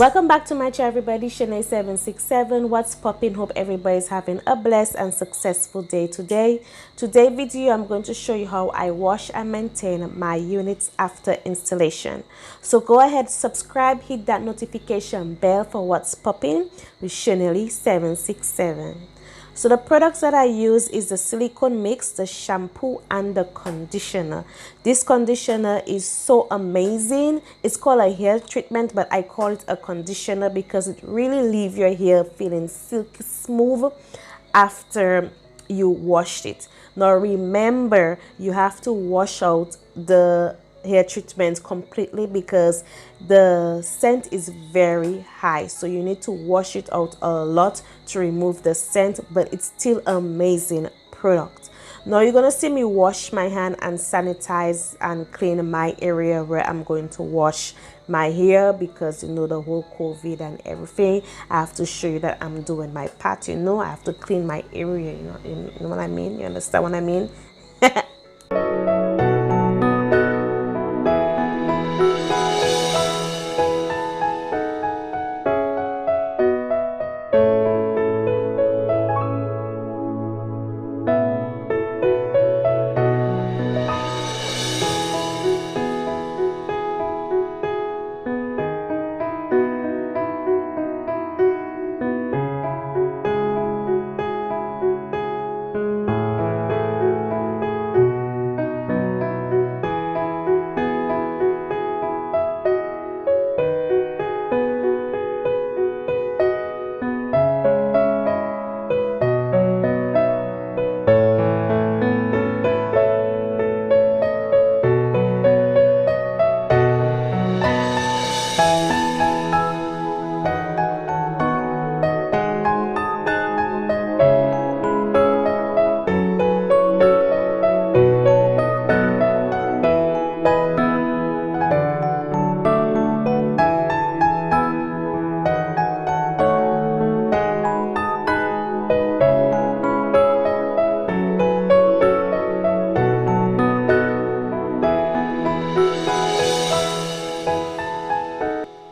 Welcome back to my channel, everybody. Shanae767. What's popping? Hope everybody's having a blessed and successful day today. Today video, I'm going to show you how I wash and maintain my units after installation. So go ahead, subscribe, hit that notification bell for what's popping with Shanae767. So the products that I use is the silicone mix, the shampoo, and the conditioner. This conditioner is so amazing. It's called a hair treatment, but I call it a conditioner because it really leaves your hair feeling silky smooth after you washed it. Now remember, you have to wash out the hair treatment completely because the scent is very high, so you need to wash it out a lot to remove the scent, but it's still amazing product. Now you're gonna see me wash my hand and sanitize and clean my area where I'm going to wash my hair, because you know the whole COVID and everything. I have to show you that I'm doing my part, you know. I have to clean my area, you know what I mean? You understand what I mean?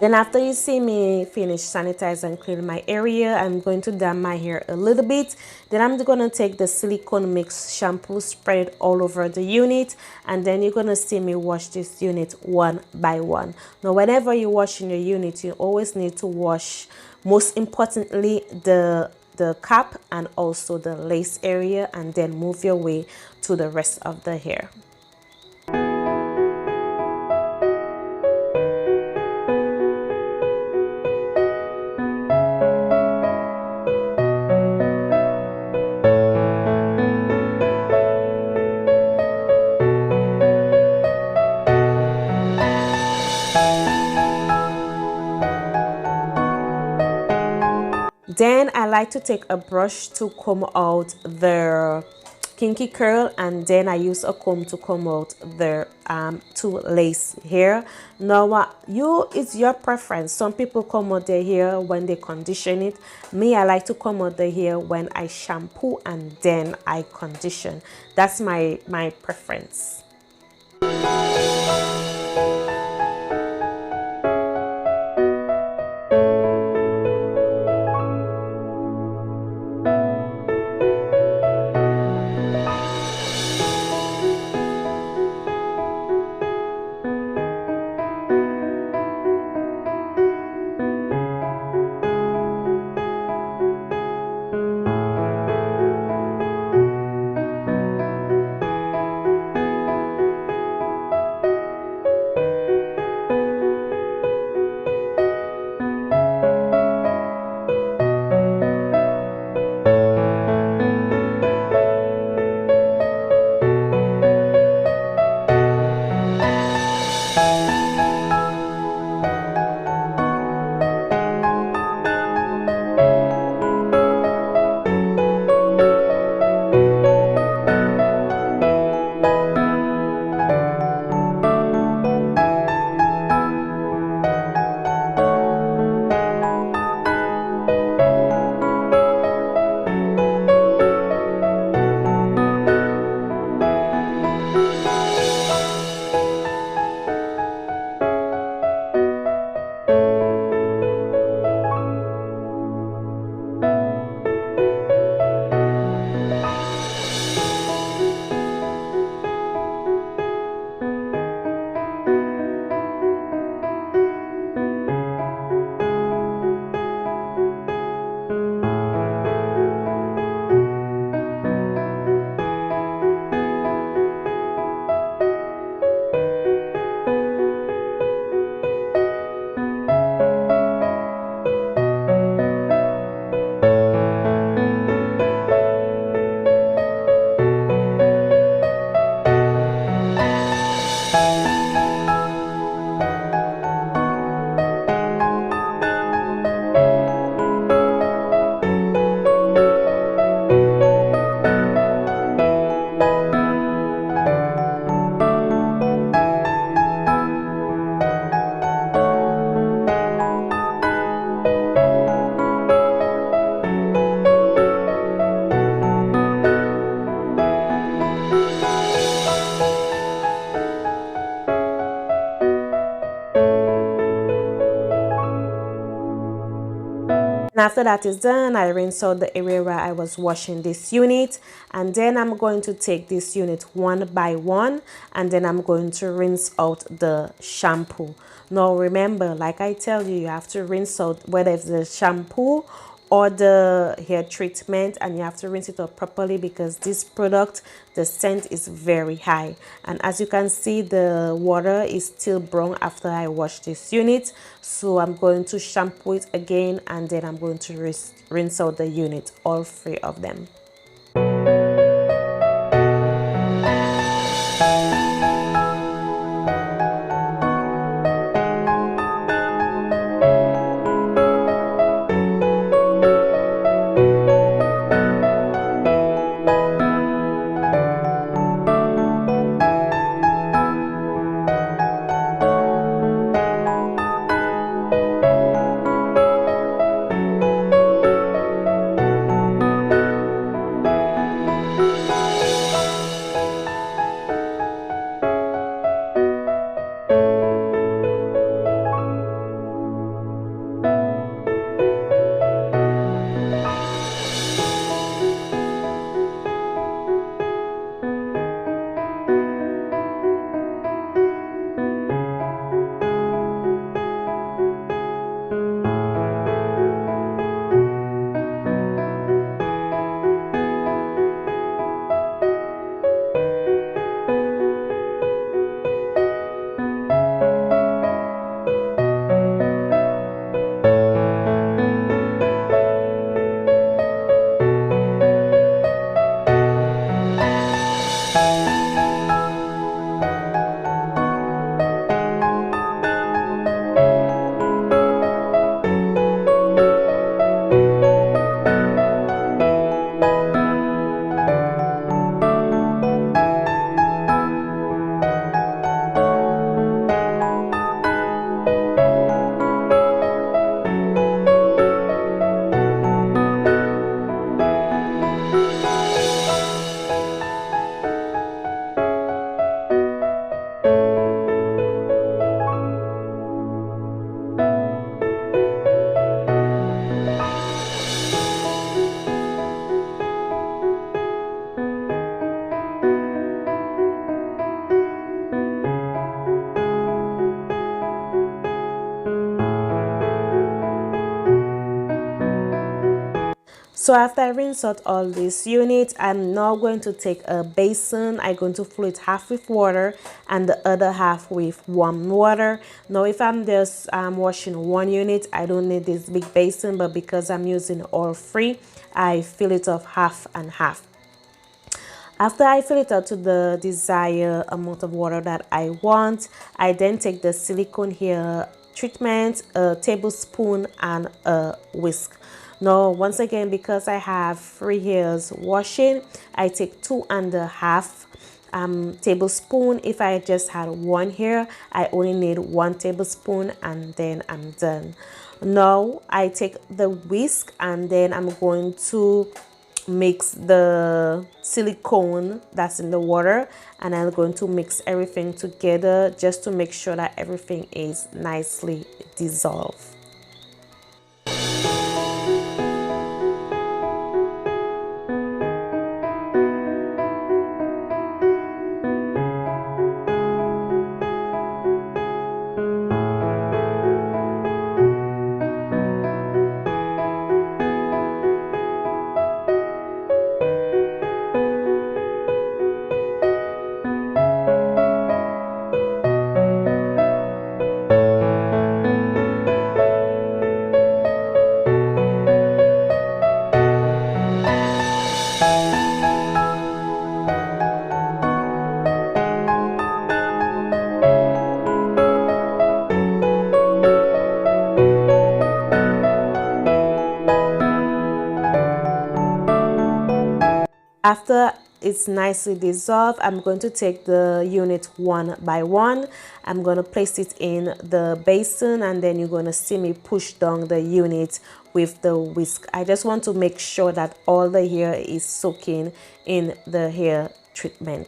Then after you see me finish sanitize and clean my area, I'm going to damp my hair a little bit. Then I'm going to take the silicone mix shampoo, spread it all over the unit, and then you're going to see me wash this unit one by one. Now whenever you're washing your unit, you always need to wash, most importantly, the cap and also the lace area, and then move your way to the rest of the hair. Then I like to take a brush to comb out the kinky curl, and then I use a comb to comb out the two lace hair. Now it's your preference. Some people comb out their hair when they condition it. Me, I like to comb out the hair when I shampoo and then I condition. That's my preference. After that is done, I rinse out the area where I was washing this unit, and then I'm going to take this unit one by one, and then I'm going to rinse out the shampoo. Now remember, like I tell you, you have to rinse out whether it's the shampoo or the hair treatment, and you have to rinse it out properly because this product, the scent is very high. And as you can see, the water is still brown after I wash this unit, so I'm going to shampoo it again, and then I'm going to rinse out the unit, all three of them. So after I rinse out all these units, I'm now going to take a basin. I'm going to fill it half with water and the other half with warm water. Now if I'm just washing one unit, I don't need this big basin, but because I'm using all three, I fill it up half and half. After I fill it out to the desired amount of water that I want, I then take the silicone hair treatment, a tablespoon and a whisk. Now once again, because I have 3 hairs washing, I take 2.5 tablespoon. If I just had 1 hair, I only need 1 tablespoon, and then I'm done. Now I take the whisk, and then I'm going to mix the silicone that's in the water, and I'm going to mix everything together just to make sure that everything is nicely dissolved. After it's nicely dissolved, I'm going to take the unit one by one. I'm going to place it in the basin, and then you're going to see me push down the unit with the whisk. I just want to make sure that all the hair is soaking in the hair treatment.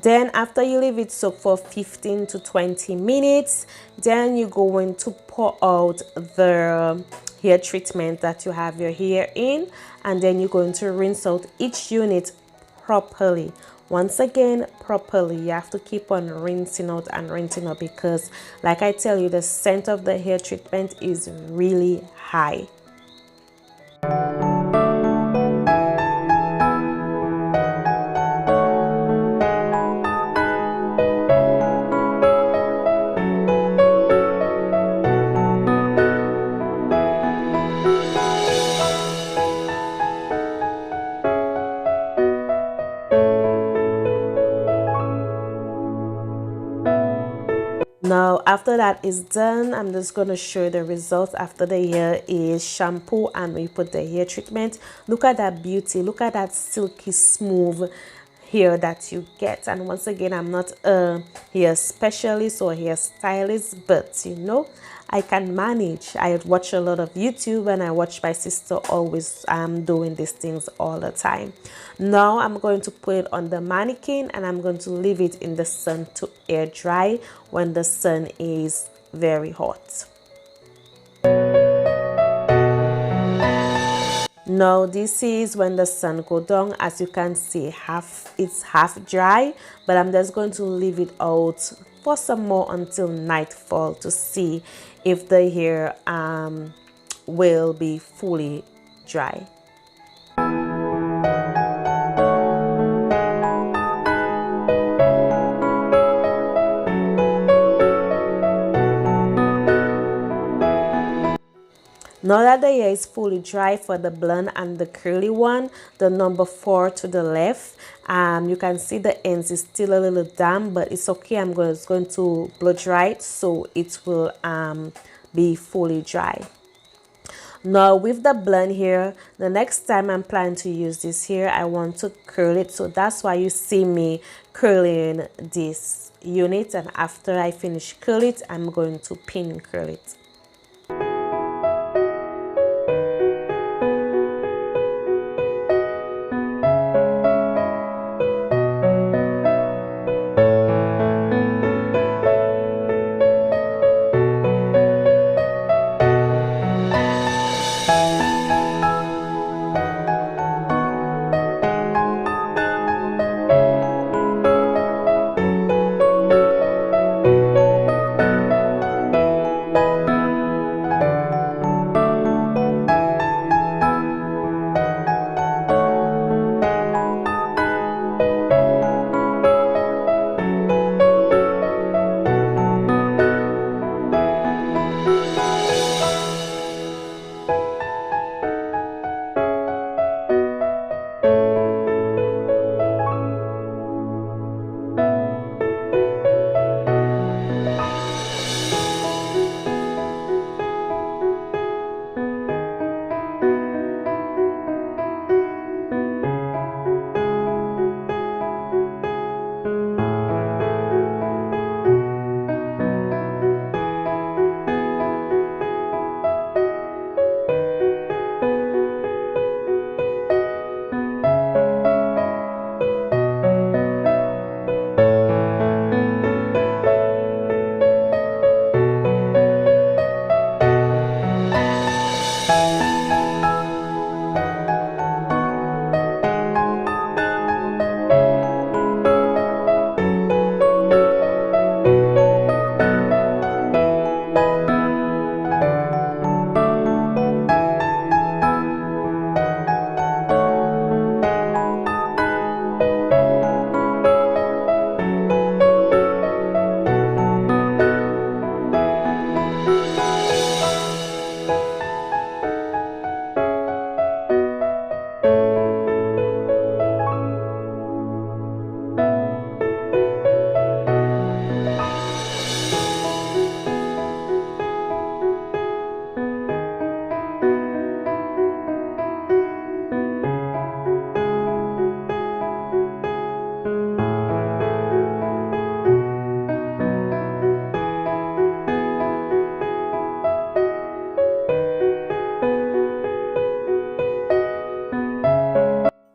Then after you leave it soak for 15 to 20 minutes, then you're going to pour out the hair treatment that you have your hair in, and then you're going to rinse out each unit properly. Once again, properly. You have to keep on rinsing out and rinsing out, because like I tell you, the scent of the hair treatment is really high. Now after that is done, I'm just going to show you the results after the hair is shampoo and we put the hair treatment. Look at that beauty, look at that silky smooth hair that you get. And once again, I'm not a hair specialist or hair stylist, but you know, I can manage. I watch a lot of YouTube and I watch my sister always doing these things all the time. Now I'm going to put it on the mannequin and I'm going to leave it in the sun to air dry when the sun is very hot. Now this is when the sun go down. As you can see, it's half dry, but I'm just going to leave it out for some more until nightfall to see if the hair will be fully dry. Now that the hair is fully dry for the blonde and the curly one, the number 4 to the left, you can see the ends is still a little damp, but it's okay. I'm just going to blow dry it so it will be fully dry. Now with the blonde hair, the next time I'm planning to use this hair, I want to curl it, so that's why you see me curling this unit, and after I finish curl it, I'm going to pin curl it.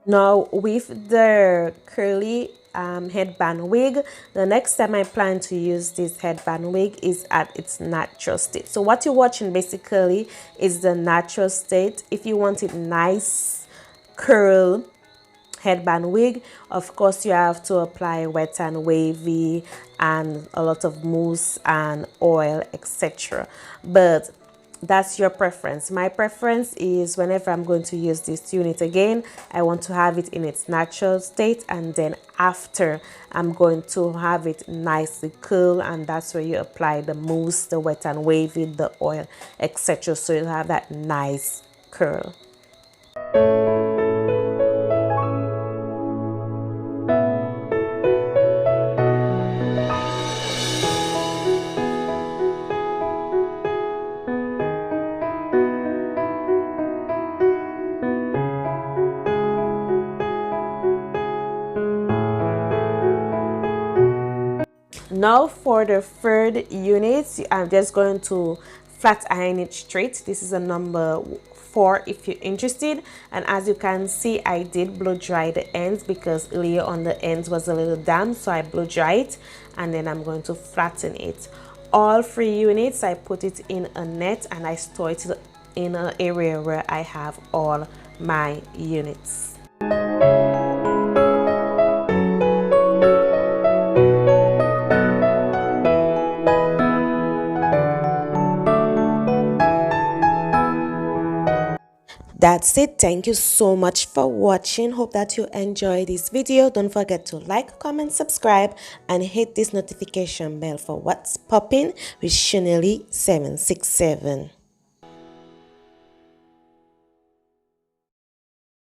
Now with the curly headband wig. The next time I plan to use this headband wig is at its natural state. So what you're watching basically is the natural state. If you want it nice curl headband wig, of course you have to apply wet and wavy and a lot of mousse and oil, etc. But that's your preference. My preference is whenever I'm going to use this unit again, I want to have it in its natural state, and then after I'm going to have it nicely cool, and that's where you apply the mousse, the wet and wavy, the oil, etc. So you'll have that nice curl. Now for the third unit, I'm just going to flat iron it straight. This is a number 4 if you're interested. And as you can see, I did blow dry the ends because earlier on the ends was a little damp, so I blow dry it and then I'm going to flatten it. All 3 units, I put it in a net and I store it in an area where I have all my units. That's it. Thank you so much for watching. Hope that you enjoyed this video. Don't forget to like, comment, subscribe, and hit this notification bell for what's popping with Chanel 767.